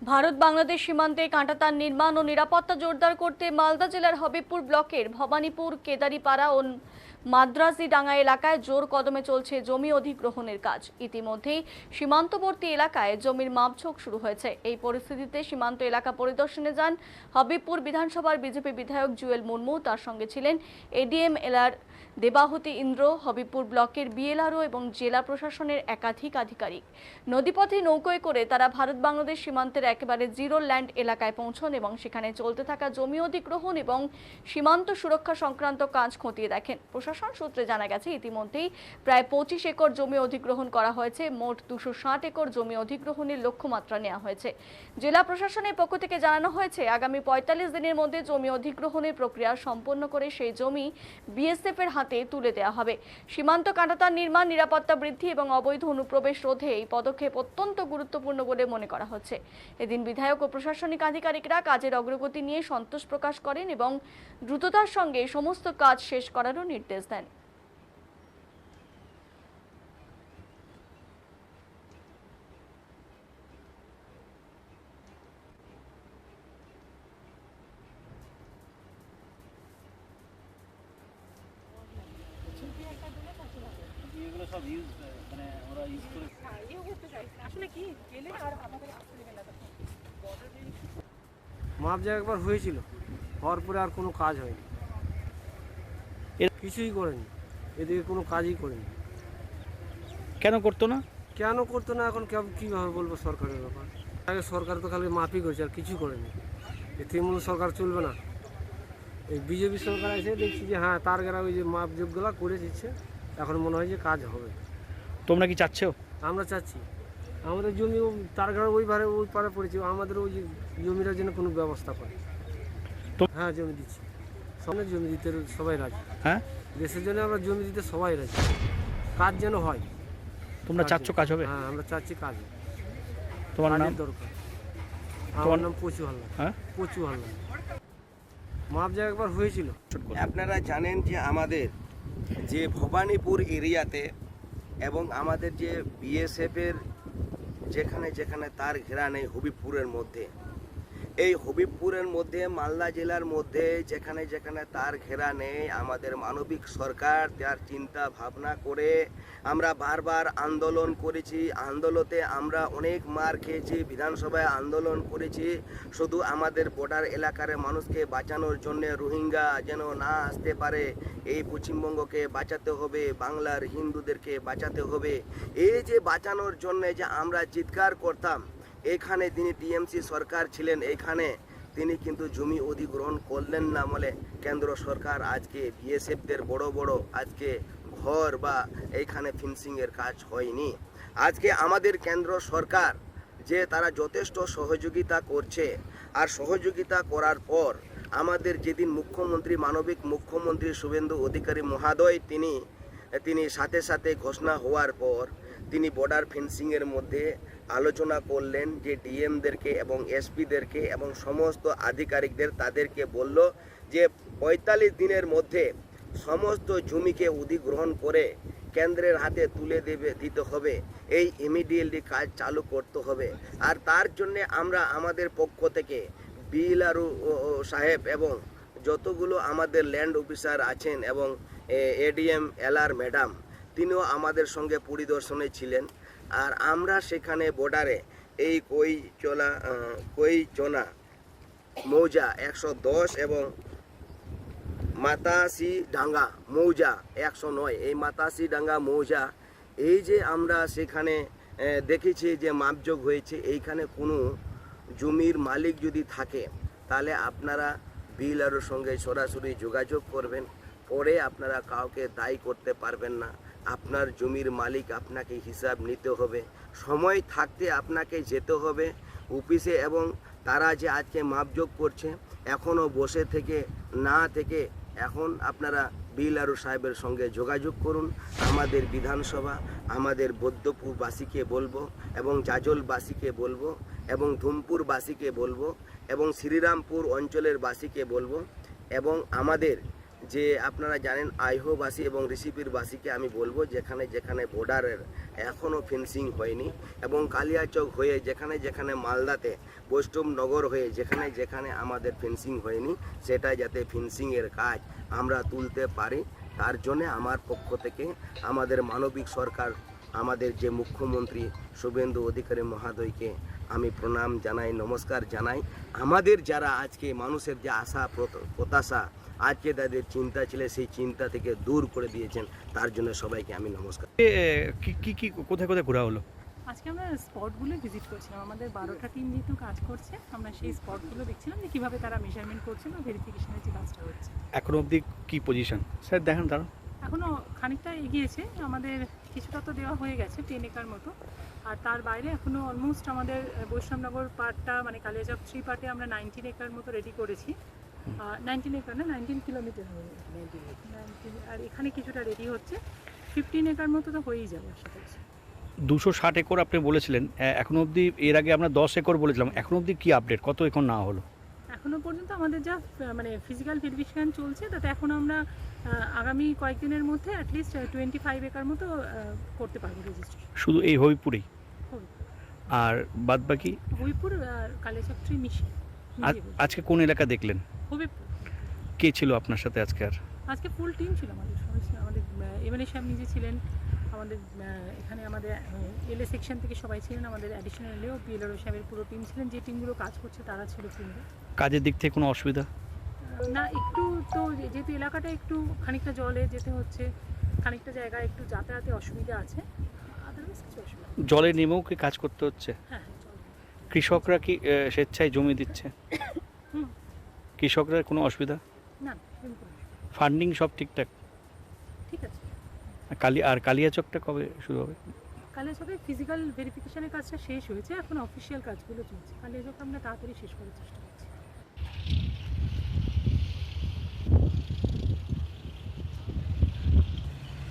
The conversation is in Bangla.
ভারত বাংলাদেশ সীমান্তে কাঁটাতার নির্মাণ ও নিরাপত্তা জোরদার করতে মালদা জেলার হবিবপুর ব্লকের ভবানীপুর কেদারিপাড়া ও মাদ্রাসিডাঙ্গা এলাকায় জোর কদমে চলছে জমি অধিগ্রহণের কাজ। ইতিমধ্যেই সীমান্তবর্তী এলাকায় জমির মাপঝোঁক শুরু হয়েছে। এই পরিস্থিতিতে সীমান্ত এলাকা পরিদর্শনে যান হবিবপুর বিধানসভার বিজেপি বিধায়ক জুয়েল মুর্মু। তার সঙ্গে ছিলেন এডিএম এলআর দেবাহুতি ইন্দ্র, হবিবপুর ব্লকের বিএলআরও এবং জেলা প্রশাসনের একাধিক আধিকারিক। নদীপথে নৌকোয় করে তারা ভারত বাংলাদেশ সীমান্তের একেবারে জিরো ল্যান্ড এলাকায় পৌঁছন এবং সেখানে চলতে থাকা জমি অধিগ্রহণ এবং সীমান্ত সুরক্ষা সংক্রান্ত কাজ খতিয়ে দেখেন। প্রশাসন সূত্রে জানা গেছে, ইতিমধ্যেই প্রায় 25 একর জমি অধিগ্রহণ করা হয়েছে। মোট 260 একর জমি অধিগ্রহণের লক্ষ্যমাত্রা নেওয়া হয়েছে। জেলা প্রশাসনের পক্ষ থেকে জানানো হয়েছে, আগামী 45 দিনের মধ্যে জমি অধিগ্রহণের প্রক্রিয়া সম্পন্ন করে সেই জমি বিএসএফ এর হাতে তুলে দেওয়া হবে। সীমান্ত কাঁটাতার নির্মাণ, নিরাপত্তা বৃদ্ধি এবং অবৈধ অনুপ্রবেশ রোধে এই পদক্ষেপ অত্যন্ত গুরুত্বপূর্ণ বলে মনে করা হচ্ছে। এদিন বিধায়ক ও প্রশাসনিক আধিকারিকরা কাজের অগ্রগতি নিয়ে সন্তোষ প্রকাশ করেন এবং দ্রুততার সঙ্গে সমস্ত কাজ শেষ করারও নির্দেশ দেন। এগুলো সব ইউজ মানে আমরা ইউজ করে আসলে কি গেলে আর আমাদের আসলে গেলে মাপজা একবার হয়েছিল, হওয়ার পরে আর কোনো কাজ হয়নি, কিছুই করেনি, এদিকে কোনো কাজই করেনি। কেন করতো না? কেন করতো না এখন কীভাবে বলবো সরকারের ব্যাপার। আগে সরকার তো খালি মাপই করেছে, আর কিছু করেনি। এই তৃণমূল সরকার চলবে না, এই বিজেপি সরকার এসে দেখছি যে হ্যাঁ তার গেরা ওই যে মাপযোগগুলো করে দিচ্ছে, এখন মনে হয় যে কাজ হবে। তোমরা কি চাচ্ছ? আমরা চাচ্ছি আমাদের জমি তার গেরা ওই পারে পড়েছে, আমাদের ওই জমিটার জন্য কোনো ব্যবস্থা করে। হ্যাঁ জমি দিচ্ছি, সামনে জমি দিতে সবাই রাজি। হ্যাঁ, দেশের জন্য আমরা জমি দিতে সবাই রাজি, কাজ যেন হয়। তোমরা চাচ্ছ কাজ হবে? হ্যাঁ আমরা চাচ্ছি কাজ হবে। তোমার নাম? দরকার। আমার নাম পচু হালদার। হ্যাঁ, পচু হালদার। মাপজা একবার হয়েছিল। আপনারা জানেন যে আমাদের যে ভবানীপুর এরিয়াতে এবং আমাদের যে বিএসএফের যেখানে যেখানে তার ঘেরা নেই হবিবপুরের মধ্যে, এই হবিবপুরের মধ্যে মালদা জেলার মধ্যে যেখানে যেখানে তার ঘেরা নেই, আমাদের মানবিক সরকার তার চিন্তা ভাবনা করে আমরা বারবার আন্দোলন করেছি। আন্দোলনে আমরা অনেক মার খেয়েছি, বিধানসভায় আন্দোলন করেছি শুধু আমাদের বর্ডার এলাকার মানুষকে বাঁচানোর জন্য, রোহিঙ্গা যেন না আসতে পারে, এই পশ্চিমবঙ্গকে বাঁচাতে হবে, বাংলার হিন্দুদেরকে বাঁচাতে হবে। এই যে বাঁচানোর জন্য যে আমরা চিৎকার করতাম, এখানে তিনি টিএমসি সরকার ছিলেন, এখানে তিনি কিন্তু জমি অধিগ্রহণ করলেন না বলে কেন্দ্র সরকার আজকে বিএসএফদের বড় বড় আজকে ঘর বা এইখানে ফিনিশিংয়ের কাজ হয়নি। আজকে আমাদের কেন্দ্র সরকার যে তারা যথেষ্ট সহযোগিতা করছে, আর সহযোগিতা করার পর আমাদের যেদিন মুখ্যমন্ত্রী, মানবিক মুখ্যমন্ত্রী শুভেন্দু অধিকারী মহোদয় তিনি সাথে সাথে ঘোষণা হওয়ার পর তিনি বর্ডার ফেন্সিংয়ের মধ্যে আলোচনা করলেন যে ডিএমদেরকে এবং এসপিদেরকে এবং সমস্ত আধিকারিকদের তাদেরকে বলল যে 45 দিনের মধ্যে সমস্ত জমিকে অধিগ্রহণ করে কেন্দ্রের হাতে তুলে দিতে হবে। এই ইমিডিয়েটলি কাজ চালু করতে হবে। আর তার জন্যে আমরা আমাদের পক্ষ থেকে বিএলআরও সাহেব এবং যতগুলো আমাদের ল্যান্ড অফিসার আছেন এবং এডিএম এলআর ম্যাডাম, তিনিও আমাদের সঙ্গে পরিদর্শনে ছিলেন। আর আমরা সেখানে বর্ডারে এই কৈচনা মৌজা 110 এবং মাতাসিডাঙ্গা মৌজা 109, এই মাতাসিডাঙ্গা মৌজা, এই যে আমরা সেখানে দেখেছি যে মাপযোগ হয়েছে, এইখানে কোনো জমির মালিক যদি থাকে তাহলে আপনারা বিএলআরওর সঙ্গে সরাসরি যোগাযোগ করবেন, পরে আপনারা কাউকে দায়ী করতে পারবেন না। আপনার জমির মালিক আপনাকে হিসাব নিতে হবে, সময় থাকতে আপনাকে যেতে হবে অফিসে, এবং তারা যে আজকে মাপযোগ করছে এখনও বসে থেকে না থেকে এখন আপনারা বিএলআরও সাহেবের সঙ্গে যোগাযোগ করুন। আমাদের বিধানসভা আমাদের বৈদ্যপুরবাসীকে বলবো এবং জাজলবাসীকে বলবো এবং ধুমপুরবাসীকে বলবো এবং শ্রীরামপুর অঞ্চলের বাসীকে বলবো এবং আমাদের যে আপনারা জানেন আইহোবাসী এবং ঋষিপীরবাসীকে আমি বলবো যেখানে যেখানে বর্ডারের এখনও ফেন্সিং হয়নি এবং কালিয়াচক হয়ে যেখানে যেখানে মালদাতে বৈষ্ণবনগর হয়ে যেখানে যেখানে আমাদের ফেন্সিং হয়নি সেটা যাতে ফেন্সিংয়ের কাজ আমরা তুলতে পারি তার জন্য আমার পক্ষ থেকে আমাদের মানবিক সরকার আমাদের যে মুখ্যমন্ত্রী শুভেন্দু অধিকারী মহোদয়কে আমি প্রণাম জানাই, নমস্কার জানাই। আমাদের যারা আজকে মানুষের যে আশা প্রত্যাশা আজকে তাদের চিন্তা ছিল সেই চিন্তা থেকে দূর করে দিয়েছেন, তার জন্য সবাইকে আমি নমস্কার। কি কোথায় কোথায় ঘোরা হলো? আজকে আমরা স্পটগুলো ভিজিট করছিলাম। আমাদের 12টা টিম যেহেতু কাজ করছে, আমরা সেই স্পটগুলো দেখছিলাম যে কীভাবে তারা মেজারমেন্ট করছে বা ভেরিফিকেশনের যে কাজটা হচ্ছে। এখন অবধি কি পজিশন স্যার দেখেন তারা? এখনও খানিকটা এগিয়েছে, আমাদের কিছুটা তো দেওয়া হয়ে গেছে 10 একর মতো, আর তার বাইরে এখনও অলমোস্ট আমাদের বৈষ্ণবনগর পার্টটা মানে কালিয়াচক 3 পার্টে আমরা 19 একর মতো রেডি করেছি। 19 একর না, 19 কিলোমিটার হয়ে যাবে 19, আর এখানে কিছুটা রেডি হচ্ছে। 15 একর মতো তো হয়েই যাবে আশা করছি। 260 একর আপনি বলেছিলেন, এখন অবধি এর আগে আমরা 10 একর বলেছিলাম, এখন অবধি কি আপডেট, কত একর না হলো? এখনও পর্যন্ত আমাদের যা মানে ফিজিক্যাল ভেরিফিকেশন চলছে তাতে এখন আমরা আগামী কয়েকদিনের মধ্যে অ্যাটলিস্ট 25 একর মতো করতে পারবো রেজিস্ট্রেশন। শুধু এই হবিপুরেই? আর বাদ বাকি হবিপুর আর কালিয়াচক 3 মিশিয়ে আজকে কোন এলাকা দেখলেন? হবিপুর। কে ছিল আপনার সাথে আজকে? আর আজকে ফুল টিম ছিল আমাদের, সবাই ছিল। আমাদের এমএলএ সাহেব নিজে ছিলেন, আমাদের এখানে আমাদের এলএ সেকশন থেকে সবাই ছিলেন, আমাদের অ্যাডিশনাল এলএও পিএলআরও সাহেবের পুরো টিম ছিলেন। যে টিমগুলো কাজ করছে তারা ছিল টিমে। কাজের দিক থেকে কোনো অসুবিধা? না, একটু তো যেহেতু এলাকাটা একটু খানিকটা জলে যেতে হচ্ছে, খানিকটা জায়গায় একটু যাতায়াতে অসুবিধা আছে, আদারওয়াইজ কিছু অসুবিধা নেই। জলে নেমেও কি কাজ করতে হচ্ছে? হ্যাঁ হ্যাঁ, জল। কৃষকরা কি স্বেচ্ছায় জমি দিচ্ছে? হুম। কৃষকরা কোনো অসুবিধা? না, এরকম না। ফান্ডিং সব ঠিকঠাক? ঠিক আছে। আর কালিয়াচকটা কবে শুরু হবে? কালিয়াচকে ফিজিক্যাল ভেরিফিকেশনের কাজটা শেষ হয়েছে, এখন অফিসিয়াল কাজগুলো চলছে। কালিয়াচক আমরা তাড়াতাড়ি শেষ করার চেষ্টা করছি।